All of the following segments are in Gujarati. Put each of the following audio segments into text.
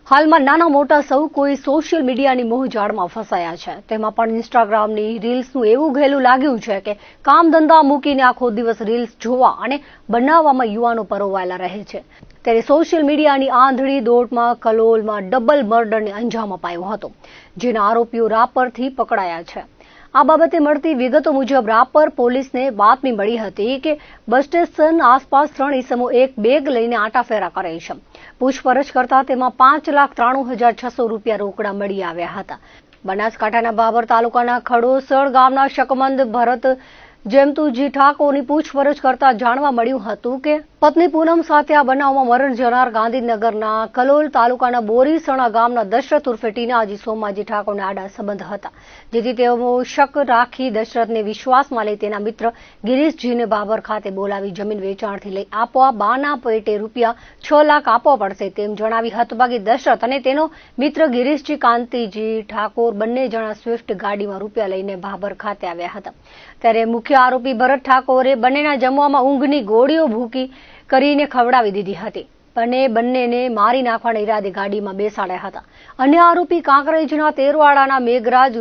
હાલમાં નાના મોટા સૌ કોઈ સોશિયલ મીડિયાની મોહજાળમાં ફસાયા છે. તેમાં પણ ઇન્સ્ટાગ્રામની રીલ્સનું એવું ઘેલું લાગ્યું છે કે કામ ધંધા મૂકીને આખો દિવસ રીલ્સ જોવા અને બનાવવામાં યુવાનો પરોવાયેલા રહે છે. ત્યારે સોશિયલ મીડિયાની આંધળી દોડમાં કલોલમાં ડબલ મર્ડરને અંજામ અપાયો હતો, જેના આરોપીઓ રાપરથી પકડાયા છે. આ બાબતે મળતી વિગતો મુજબ રાપર પોલીસને બાતમી મળી હતી કે બસ સ્ટેશન આસપાસ 3 ઈસમો એક બેગ લઈને આંટાફેરા કરે છે. પૂછપરછ કરતા તેમાં 5,93,600 રૂપિયા રોકડા મળી આવ્યા હતા. બનાસકાંઠાના બાબર તાલુકાના ખડોસર ગામના શકમંદ ભરત જેમતુજી ઠાકોરની પૂછપરછ કરતા જાણવા મળ્યું હતું કે પત્ની પૂનમ સાથે આ બનાવમાં મરણ જનાર ગાંધીનગરના કલોલ તાલુકાના બોરીસણા ગામના દશરથ ઉર્ફે ટીનાજી સોમાજી ઠાકોરને આડા સંબંધ હતા, જેથી તેઓ શક રાખી દશરથને વિશ્વાસમાં લઈ તેના મિત્ર ગિરીશજીને બાબર ખાતે બોલાવી જમીન વેચાણથી લઈ આપવા બાના પેટે રૂપિયા 6 લાખ આપવા પડશે તેમ જણાવી હતભાગી દશરથ અને તેનો મિત્ર ગિરીશજી કાંતિજી ઠાકોર બંને જણા સ્વિફ્ટ ગાડીમાં રૂપિયા લઈને બાબર ખાતે આવ્યા હતા. ત્યારે મુખ્ય આરોપી ભરત ઠાકોરે બંનેના જમવામાં ઊંઘની ગોળીઓ ભૂકી કરીને ખવડાવી દીધી હતી. બંનેને મારી નાખવાના ઈરાદે ગાડીમાં બેસાડ્યા હતા. અન્ય આરોપી કાંકરેજના તેરવાડાના મેઘરાજ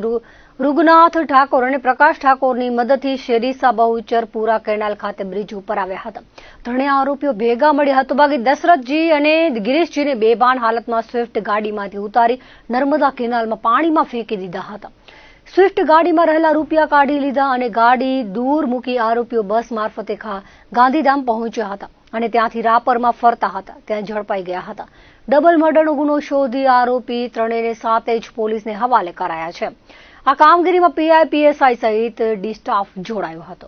રૂગનાથ ઠાકોર અને પ્રકાશ ઠાકોરની મદદથી શેરીસા બહુચર પૂરા કેનાલ ખાતે બ્રિજ ઉપર આવ્યા હતા. ત્રણેય આરોપીઓ ભેગા મળી હતભાગી દશરથજી અને ગિરીશજીને બેભાન હાલતમાં સ્વિફ્ટ ગાડીમાંથી ઉતારી નર્મદા કેનાલમાં પાણીમાં ફેંકી દીધા હતા. સ્વિફ્ટ ગાડીમાં રહેલા રૂપિયા કાઢી લીધા અને ગાડી દૂર મૂકી આરોપીઓ બસ મારફતે ગાંધીધામ પહોંચ્યા હતા અને ત્યાંથી રાપરમાં ફરતા હતા ત્યાં ઝડપાઈ ગયા હતા. ડબલ મર્ડરનો ગુનો શોધી આરોપી ત્રણેયને સાથે જ પોલીસને હવાલે કરાયા છે. આ કામગીરીમાં પીઆઈ પીએસઆઈ સહિત ડી સ્ટાફ જોડાયો હતો.